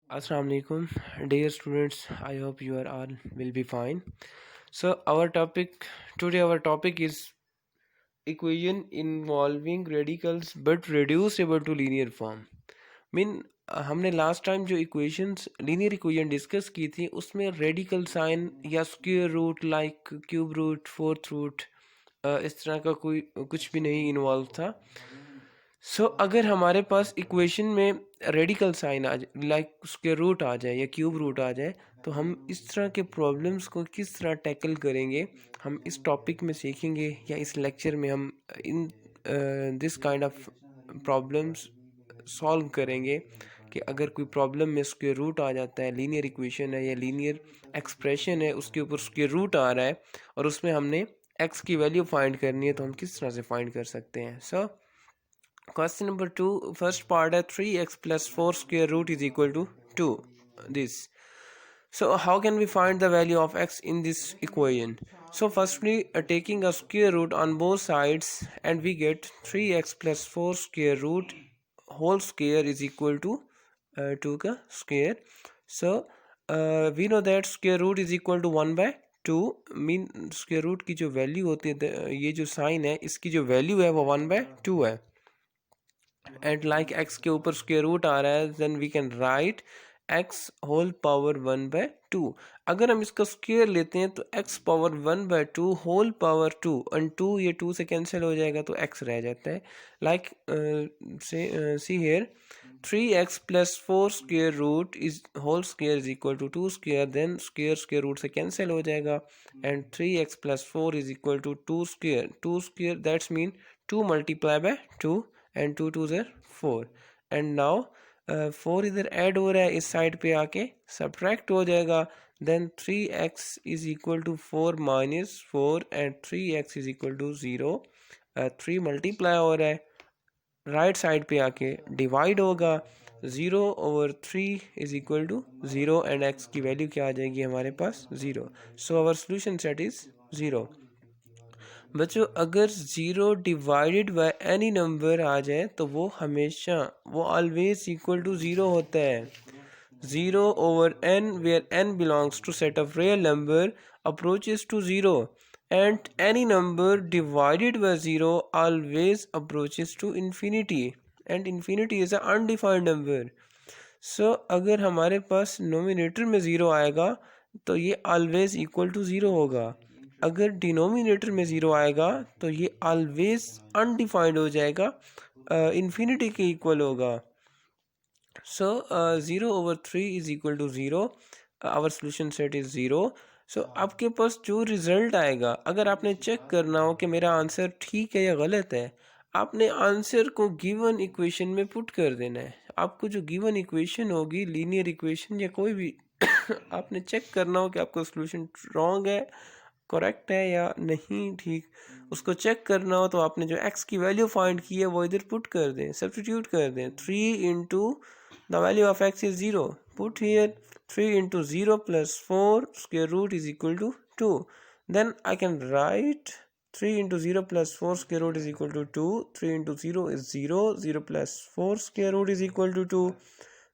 Assalamu alaikum, dear students. I hope you are all will be fine. So our topic is equation involving radicals but reducible to linear form. Mean हमने last time जो equations linear equation discuss की थी उसमें radical sign या square root like cube root fourth root इस तरह का कोई कुछ भी नहीं इन्वॉल्व था। अगर हमारे पास इक्वेशन में रेडिकल साइन आ जाए लाइक स्क्वायर रूट आ जाए या क्यूब रूट आ जाए तो हम इस तरह के प्रॉब्लम्स को किस तरह टैकल करेंगे हम इस टॉपिक में सीखेंगे या इस लेक्चर में हम in this kind of problems solve करेंगे कि अगर कोई प्रॉब्लम में स्क्वायर रूट आ जाता है, लीनियर इक्वेशन है या लीनियर एक्सप्रेशन है, उसके ऊपर स्क्वायर रूट आ रहा है और उसमें हमने एक्स की वैल्यू फाइंड करनी है तो हम किस तरह से फाइंड कर सकते हैं। Question number 2, first part है 3x plus 4 square root is equal to 2. This. So how can we find the value of x in this equation? So firstly, taking a square root on both sides and we get 3x plus 4 square root whole square is equal to 2 का square. So we know that square root is equal to 1 by 2 mean square root की जो value होती है ये जो sign है इसकी जो वैल्यू है वो 1 by 2 है एंड लाइक एक्स के ऊपर स्क्वायर रूट आ रहा है then we can write x whole power 1/2। अगर हम इसका स्क्वायर लेते हैं तो x power 1/2 whole power 2 and 2 ये 2 से कैंसिल हो जाएगा तो एक्स रह जाता है। Like see here 3x plus 4 square root is whole square is equal to 2 square, then square root से cancel हो जाएगा and 3x plus 4 is equal to 2 square that's mean 2 multiply by 2 and 2 2s are 4 and now 4 इधर add हो रहा है इस side पे आके सब्ट्रैक्ट हो जाएगा then 3x is equal to 4 minus 4 and 3x is equal to 0 3 multiply हो रहा है राइट साइड पे आके डिवाइड होगा 0/3 is equal to 0 and x की वैल्यू क्या आ जाएगी हमारे पास 0। So our solution set is 0। बच्चों अगर 0 डिवाइडेड बाय एनी नंबर आ जाए तो वो हमेशा वो ऑलवेज इक्वल टू 0 होता है। 0/n where n belongs to set of real number approaches to 0 and any number divided by 0 always approaches to infinity and infinity is an undefined number। अगर हमारे पास नोमिनेटर में 0 आएगा तो ये ऑलवेज इक्वल टू 0 होगा। अगर डिनोमिनेटर में 0 आएगा तो ये ऑलवेज अनडिफाइंड हो जाएगा, इन्फिनिटी के इक्वल होगा। 0/3 is equal to 0। Our solution set is 0। आपके पास जो रिजल्ट आएगा अगर आपने चेक करना हो कि मेरा आंसर ठीक है या गलत है, आपने आंसर को गिवन इक्वेशन में पुट कर देना है। आपको जो गिवन इक्वेशन होगी लीनियर इक्वेशन या कोई भी आपने चेक करना हो कि आपका सोल्यूशन रॉन्ग है करेक्ट है या नहीं ठीक, उसको चेक करना हो तो आपने जो x की वैल्यू फाइंड की है वो इधर पुट कर दें, सब्स्टिट्यूट कर दें। 3 into the value of x is 0, put here 3 into 0 plus 4 square root is equal to 2। Then I can write 3 into 0 plus 4 square root is equal to 2. 3 into 0 is 0. 0 plus 4 square root is equal to 2.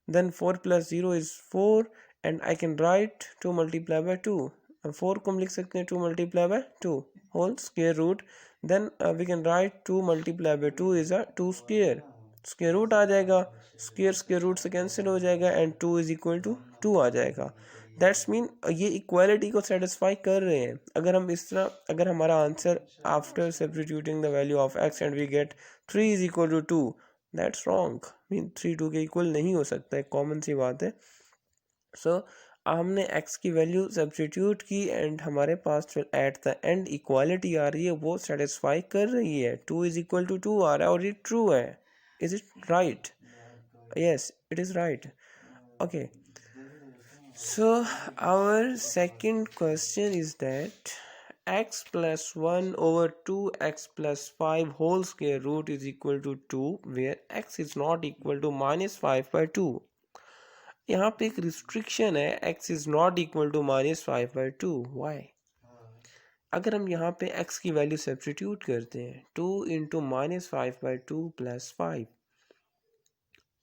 Then 4 plus 0 is 4 and I can write 2 multiply by 2. 4 को हम लिख सकते हैं 2 multiply by 2 whole square root. Then we can write 2 multiply by 2 is a 2 square. Square root आ जाएगा, square root से cancel हो जाएगा एंड 2 इज इक्वल टू 2 आ जाएगा। दैट्स मीन ये इक्वालिटी को सेटिस्फाई कर रहे हैं। अगर हम इस तरह अगर हमारा answer after substituting the value of x and we get 3 is equal to 2, that's wrong. Mean 3 2 के इक्वल नहीं हो सकता है, कॉमन सी बात है। हमने x की वैल्यू सब्स्टिट्यूट की एंड हमारे पास जो एट द एंड इक्वालिटी आ रही है वो सेटिस्फाई कर रही है। 2 इज इक्वल टू 2 आ रहा है और ये ट्रू है। Is it right? Yes, it is right. Okay. So our second question is that x plus 1 over 2x plus 5 whole square root is equal to 2 where x is not equal to minus 5/2। यहाँ पे एक restriction है, x is not equal to minus 5/2। Why? अगर हम यहाँ पे x की value substitute करते हैं 2 into minus 5/2 plus 5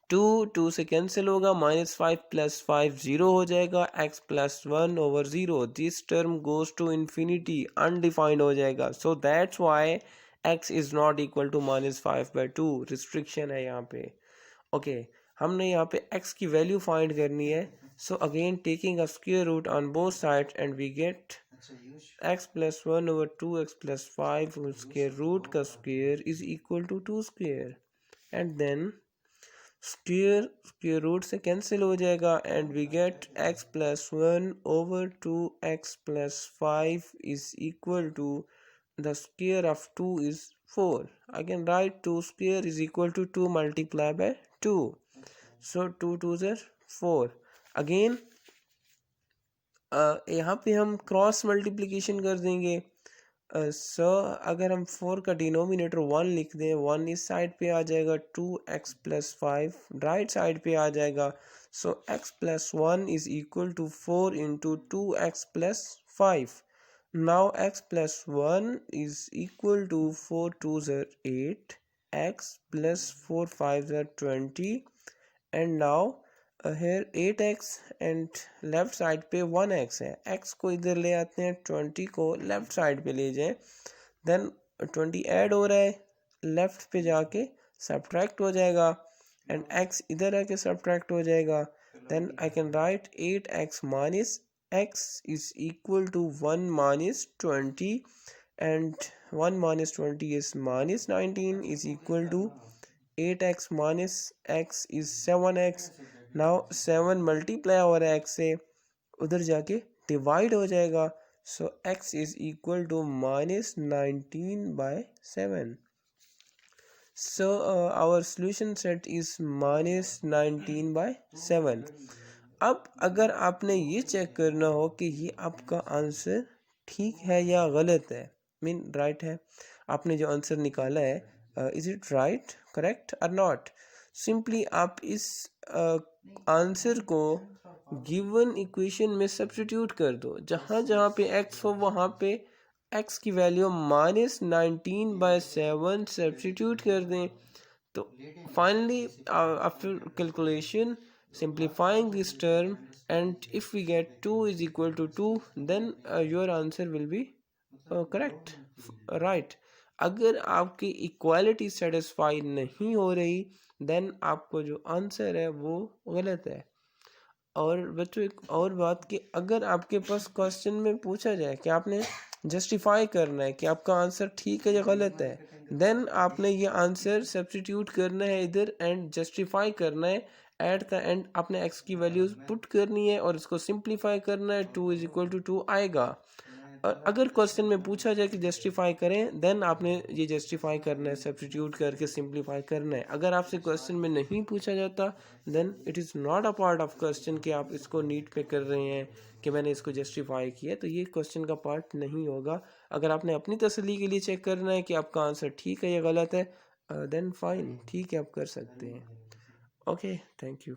टू से कैंसिल होगा, -5 + 5 0 हो जाएगा, x + 1/0, this term goes to infinity, undefined हो जाएगा। So that's why x is not equal to -5/2, restriction है यहाँ पे। ओके हमने यहाँ पे x की वैल्यू फाइंड करनी है। So again taking a square root on both side and we get x + 1/2 x + 5 whole square, root का square is equal to 2 square, and then square root से कैंसिल हो जाएगा and we get x + 1/2 x + 5 is equal to the square of 2 is 4. I can write 2 square is equal to 2 multiplied by 2. So 2 2s are 4. Again यहाँ पे हम cross multiplication कर देंगे। सो अगर हम 4 का डिनोमिनेटर 1 लिख दें, 1 इस साइड पे आ जाएगा, 2x + 5 राइट साइड पे आ जाएगा। So x + 1 is equal to 4 into 2x + 5। Now x + 1 is equal to 4 2s are 8, x + 4 5s are 20, and now here 8x and left side पे 1x है, x को इधर ले आते हैं, 20 को लेफ्ट साइड पे ले जाएं, देन 20 ऐड हो रहा है, लेफ्ट पे जाके सब्ट्रैक्ट हो जाएगा, एंड x इधर आके सब्ट्रैक्ट हो जाएगा। Then I can write 8x minus x is equal to 1 minus 20, and 1 minus 20 is -19 is equal to 8x minus x is 7x। Now 7 multiply हो रहा है x से, उधर जाके डिवाइड हो जाएगा। So x is equal to -19/7। So our solution set is -19/7। अब अगर आपने ये चेक करना हो कि ये आपका आंसर ठीक है या गलत है, मीन राइट है, आपने जो आंसर निकाला है इज इट राइट, करेक्ट और नॉट, सिंपली आप इस आंसर को गिवन इक्वेशन में सब्स्टिट्यूट कर दो। जहाँ जहाँ पे x हो वहाँ पे x की वैल्यू -19/7 सब्स्टिट्यूट कर दें। तो finally after calculation simplifying this term, and if we get 2 is equal to 2, then your answer will be correct, right। अगर आपकी इक्वालिटी सेटिस्फाई नहीं हो रही, देन आपको जो आंसर है वो गलत है। और बच्चों एक और बात कि अगर आपके पास क्वेश्चन में पूछा जाए कि आपने जस्टिफाई करना है कि आपका आंसर ठीक है या गलत है, देन आपने ये आंसर सब्स्टिट्यूट करना है इधर एंड जस्टिफाई करना है। एट द एंड आपने x की वैल्यूज पुट करनी है और इसको सिंप्लीफाई करना है, 2 इज इक्वल टू 2 आएगा। और अगर क्वेश्चन में पूछा जाए कि जस्टिफाई करें, देन आपने ये जस्टिफाई करना है, सब्स्टिट्यूट करके सिंप्लीफाई करना है। अगर आपसे क्वेश्चन में नहीं पूछा जाता, then it is not a part of question कि आप इसको नीट पे कर रहे हैं कि मैंने इसको जस्टिफाई किया, तो ये क्वेश्चन का पार्ट नहीं होगा। अगर आपने अपनी तसल्ली के लिए चेक करना है कि आपका आंसर ठीक है या गलत है, देन फाइन, ठीक है, आप कर सकते हैं। Okay, thank you.